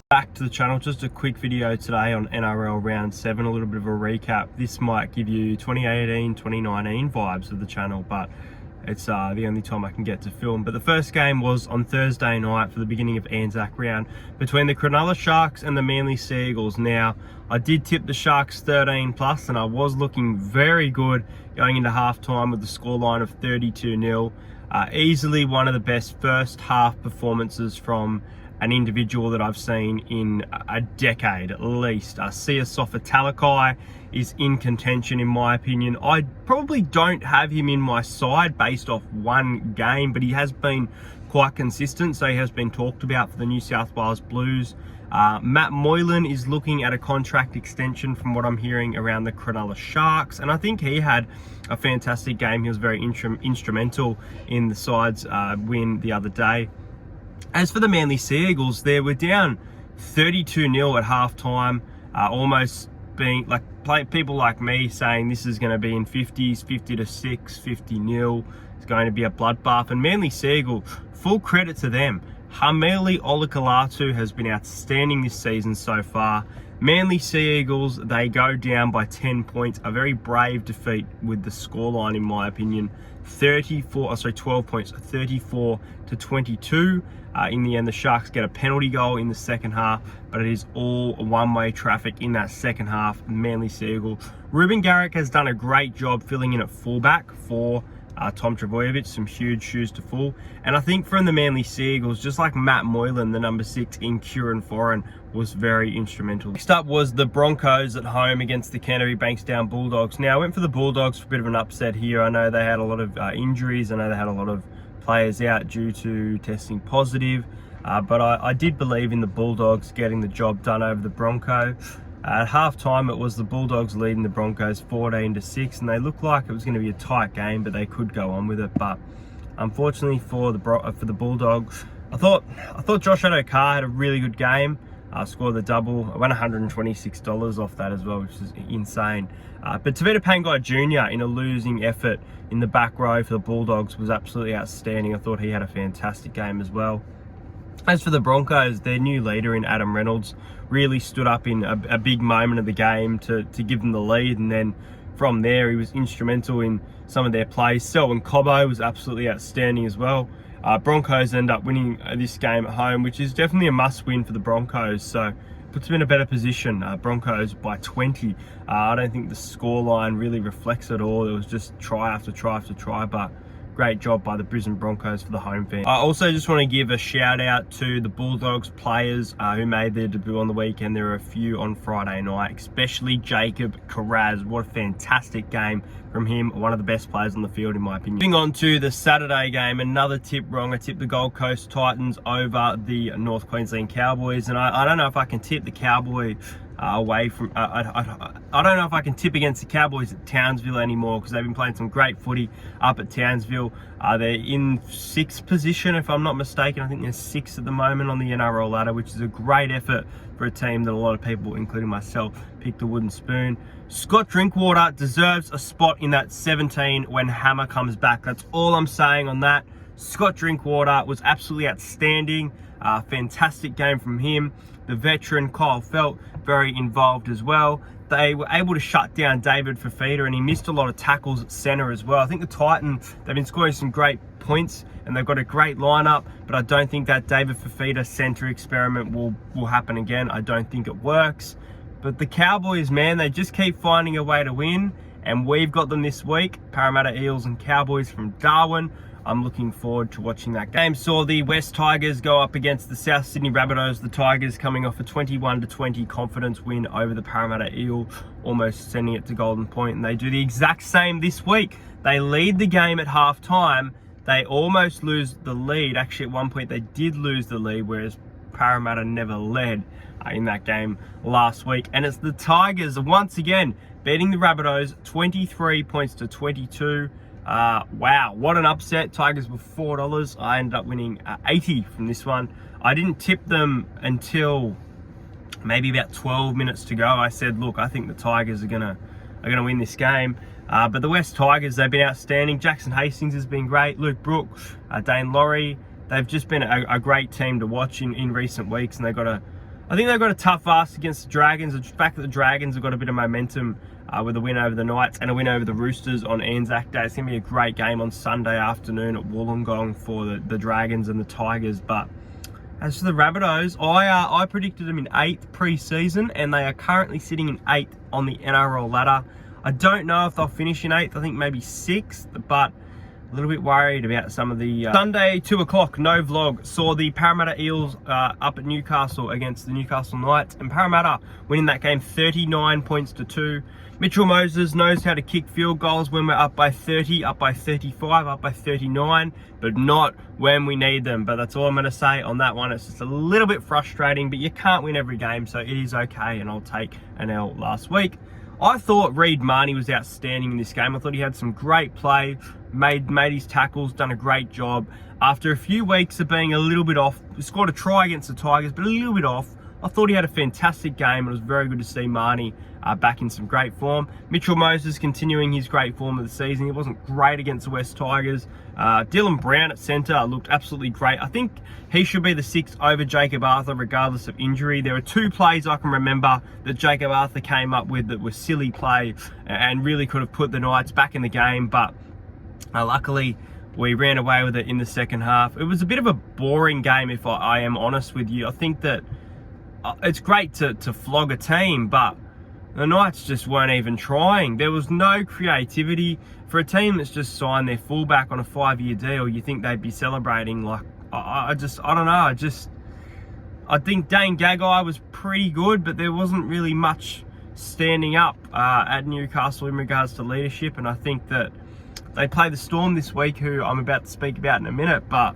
Back to the channel, just a quick video today on NRL Round 7, a little bit of a recap. This might give you 2018, 2019 vibes of the channel, but it's the only time I can get to film. But the first game was on Thursday night for the beginning of Anzac Round between the Cronulla Sharks and the Manly Sea Eagles. Now, I did tip the Sharks 13+, and I was looking very good going into halftime with the scoreline of 32-0. Easily one of the best first half performances from an individual that I've seen in a decade at least. Siasofa Talakai is in contention in my opinion. I probably don't have him in my side based off one game, but he has been quite consistent, so he has been talked about for the New South Wales Blues. Matt Moylan is looking at a contract extension from what I'm hearing around the Cronulla Sharks, and I think he had a fantastic game. He was very instrumental in the side's win the other day. As for the Manly Sea Eagles, they were down 32-0 at halftime, almost being like people like me saying this is going to be in 50s, 50-6, 50-0. It's going to be a bloodbath. And Manly Sea Eagle, full credit to them. Hameli Olakalatu has been outstanding this season so far. Manly Sea Eagles, they go down by 10 points. A very brave defeat with the scoreline, in my opinion. 12 points, 34-22. In the end, the Sharks get a penalty goal in the second half, but it is all one-way traffic in that second half. Manly Sea Eagle. Ruben Garrick has done a great job filling in at fullback for Tom Trbojevic, some huge shoes to fill. And I think from the Manly Sea Eagles, just like Matt Moylan, the number 6 in Kieran Foran was very instrumental. Next up was the Broncos at home against the Canterbury Bankstown Bulldogs. Now, I went for the Bulldogs for a bit of an upset here. I know they had a lot of injuries. I know they had a lot of players out due to testing positive. But I did believe in the Bulldogs getting the job done over the Broncos. At halftime, it was the Bulldogs leading the Broncos 14-6, and they looked like it was going to be a tight game, but they could go on with it. But unfortunately for the Bulldogs, I thought Josh Adokar had a really good game. Scored the double. I won $126 off that as well, which is insane. But Tavita Pangai Jr. in a losing effort in the back row for the Bulldogs was absolutely outstanding. I thought he had a fantastic game as well. As for the Broncos, their new leader in Adam Reynolds really stood up in a big moment of the game to give them the lead, and then from there he was instrumental in some of their plays. Selwyn Cobbo was absolutely outstanding as well. Broncos end up winning this game at home, which is definitely a must-win for the Broncos, so puts them in a better position. Broncos by 20. I don't think the scoreline really reflects it all. It was just try after try after try, but great job by the Brisbane Broncos for the home fans. I also just want to give a shout out to the Bulldogs players who made their debut on the weekend. There were a few on Friday night, especially Jacob Carraz. What a fantastic game from him. One of the best players on the field, in my opinion. Moving on to the Saturday game, another tip wrong. I tipped the Gold Coast Titans over the North Queensland Cowboys, and I don't know if I can tip the Cowboys away from I don't know if I can tip against the Cowboys at Townsville anymore, because they've been playing some great footy up at Townsville. They're in 6th position if I'm not mistaken. I think they're 6th at the moment on the NRL ladder, which is a great effort for a team that a lot of people, including myself, picked the wooden spoon. Scott Drinkwater deserves a spot in that 17 when Hammer comes back. That's all I'm saying on that. Scott Drinkwater was absolutely outstanding. Fantastic game from him. The veteran Kyle Felt, very involved as well. They were able to shut down David Fifita, and he missed a lot of tackles at centre as well. I think the Titans, they've been scoring some great points and they've got a great lineup, but I don't think that David Fifita centre experiment will happen again. I don't think it works. But the Cowboys, man, they just keep finding a way to win, and we've got them this week. Parramatta Eels and Cowboys from Darwin. I'm looking forward to watching that game. Saw the West Tigers go up against the South Sydney Rabbitohs. The Tigers coming off a 21-20 confidence win over the Parramatta Eel, almost sending it to Golden Point. And they do the exact same this week. They lead the game at half-time. They almost lose the lead. Actually, at one point, they did lose the lead, whereas Parramatta never led in that game last week. And it's the Tigers once again beating the Rabbitohs 23 points to 22. Wow, what an upset. Tigers were $4. I ended up winning 80 from this one. I didn't tip them until maybe about 12 minutes to go. I said, look, I think the Tigers are gonna win this game. But the West Tigers, they've been outstanding. Jackson Hastings has been great. Luke Brook, Dane Laurie, they've just been a great team to watch in recent weeks, and I think they've got a tough ask against the Dragons. The fact that the Dragons have got a bit of momentum with a win over the Knights and a win over the Roosters on Anzac Day. It's going to be a great game on Sunday afternoon at Wollongong for the Dragons and the Tigers. But as for the Rabbitohs, I predicted them in 8th pre-season, and they are currently sitting in 8th on the NRL ladder. I don't know if they'll finish in 8th. I think maybe 6th, but a little bit worried about some of the... Sunday, 2 o'clock, no vlog, saw the Parramatta Eels up at Newcastle against the Newcastle Knights, and Parramatta winning that game 39 points to 2. Mitchell Moses knows how to kick field goals when we're up by 30, up by 35, up by 39, but not when we need them. But that's all I'm going to say on that one. It's just a little bit frustrating, but you can't win every game, so it is okay, and I'll take an L last week. I thought Reid Marnie was outstanding in this game. I thought he had some great play, made his tackles, done a great job. After a few weeks of being a little bit off, scored a try against the Tigers, but a little bit off. I thought he had a fantastic game. It was very good to see Marnie back in some great form. Mitchell Moses continuing his great form of the season. He wasn't great against the West Tigers. Dylan Brown at centre looked absolutely great. I think he should be the 6th over Jacob Arthur regardless of injury. There are 2 plays I can remember that Jacob Arthur came up with that were silly play and really could have put the Knights back in the game, but luckily we ran away with it in the second half. It was a bit of a boring game, if I am honest with you. I think that it's great to flog a team, but the Knights just weren't even trying. There was no creativity. For a team that's just signed their fullback on a 5-year deal, you think they'd be celebrating. Like, I don't know. I think Dane Gagai was pretty good, but there wasn't really much standing up at Newcastle in regards to leadership. And I think that they play the Storm this week, who I'm about to speak about in a minute, but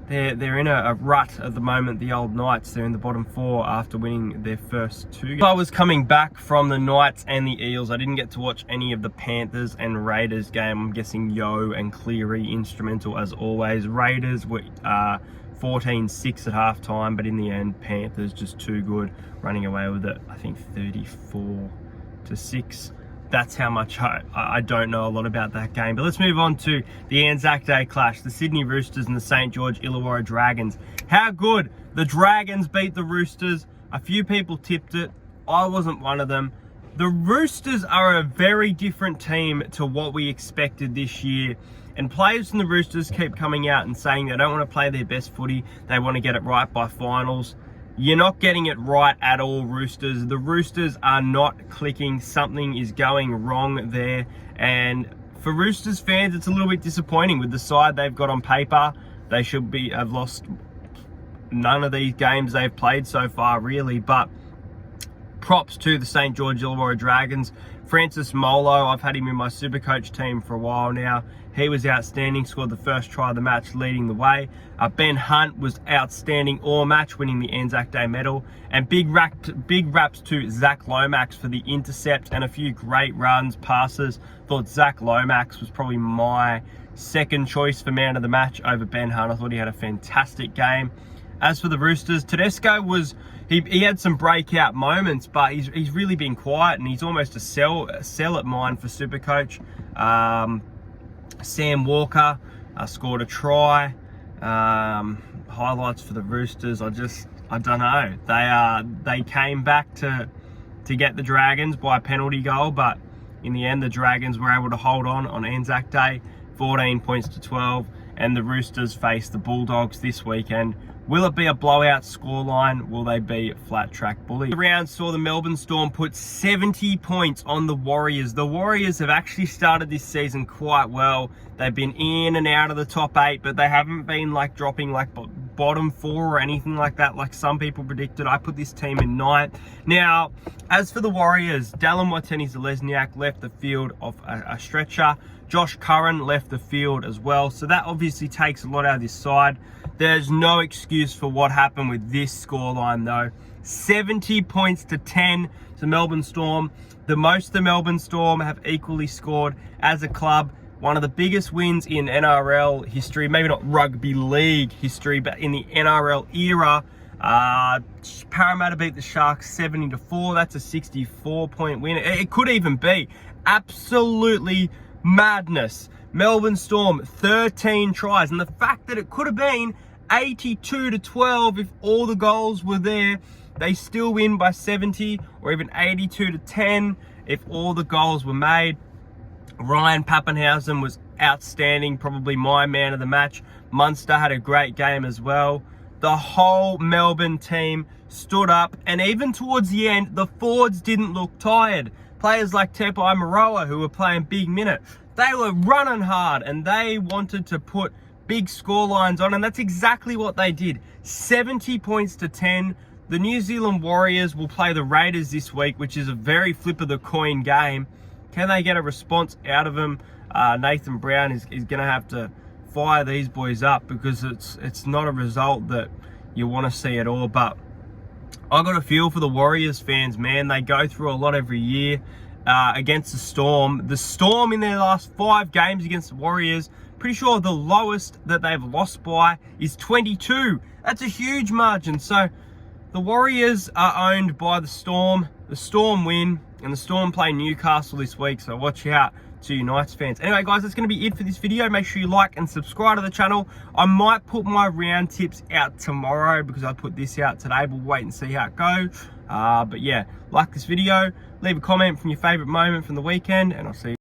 they're in a rut at the moment, the old Knights. They're in the bottom 4 after winning their first 2 games. I was coming back from the Knights and the Eels. I didn't get to watch any of the Panthers and Raiders game. I'm guessing Yo and Cleary instrumental as always. Raiders were 14-6 at half time, but in the end, Panthers just too good, running away with it, I think 34-6. That's how much I don't know a lot about that game. But let's move on to the Anzac Day clash. The Sydney Roosters and the St. George Illawarra Dragons. How good. The Dragons beat the Roosters. A few people tipped it. I wasn't one of them. The Roosters are a very different team to what we expected this year. And players from the Roosters keep coming out and saying they don't want to play their best footy. They want to get it right by finals. You're not getting it right at all, Roosters. The Roosters are not clicking. Something is going wrong there. And for Roosters fans, it's a little bit disappointing with the side they've got on paper. They should have lost none of these games they've played so far, really. But props to the St. George Illawarra Dragons. Francis Molo, I've had him in my Supercoach team for a while now. He was outstanding, scored the first try of the match, leading the way. Ben Hunt was outstanding all match, winning the Anzac Day medal. And big raps to Zach Lomax for the intercept and a few great runs, passes. Thought Zach Lomax was probably my second choice for man of the match over Ben Hunt. I thought he had a fantastic game. As for the Roosters, Tedesco was... He had some breakout moments, but he's really been quiet, and he's almost a sell at mine for Supercoach. Sam Walker scored a try. Highlights for the Roosters. I don't know. They came back to get the Dragons by a penalty goal, but in the end, the Dragons were able to hold on Anzac Day, 14 points to 12, and the Roosters face the Bulldogs this weekend. Will it be a blowout scoreline? Will they be flat track bullies? The round saw the Melbourne Storm put 70 points on the Warriors. The Warriors have actually started this season quite well. They've been in and out of the top 8, but they haven't been like dropping like bottom 4 or anything like that, like some people predicted. I put this team in 9th. Now, as for the Warriors, Dallin Watene-Zelezniak left the field off a stretcher. Josh Curran left the field as well. So that obviously takes a lot out of this side. There's no excuse for what happened with this scoreline though. 70 points to 10 to Melbourne Storm. The most the Melbourne Storm have equally scored as a club. One of the biggest wins in NRL history, maybe not rugby league history, but in the NRL era. Parramatta beat the Sharks 70-4. That's a 64-point win. It could even be absolutely madness. Melbourne Storm, 13 tries. And the fact that it could have been 82-12 if all the goals were there, they still win by 70, or even 82-10 if all the goals were made. Ryan Pappenhausen was outstanding, probably my man of the match. Munster had a great game as well. The whole Melbourne team stood up, and even towards the end, the forwards didn't look tired. Players like Tepai Maroa, who were playing big minute, they were running hard and they wanted to put big score lines on, and that's exactly what they did. 70 points to 10. The New Zealand Warriors will play the Raiders this week, which is a very flip of the coin game. Can they get a response out of them? Nathan Brown is going to have to fire these boys up, because it's not a result that you want to see at all. But I got a feel for the Warriors fans, man. They go through a lot every year against the Storm. The Storm in their last 5 games against the Warriors, pretty sure the lowest that they've lost by is 22. That's a huge margin. So the Warriors are owned by the Storm. The Storm win, and the Storm play Newcastle this week, so watch out to you Knights fans. Anyway, guys, that's going to be it for this video. Make sure you like and subscribe to the channel. I might put my round tips out tomorrow because I put this out today. We'll wait and see how it goes. But yeah, like this video, leave a comment from your favourite moment from the weekend, and I'll see you.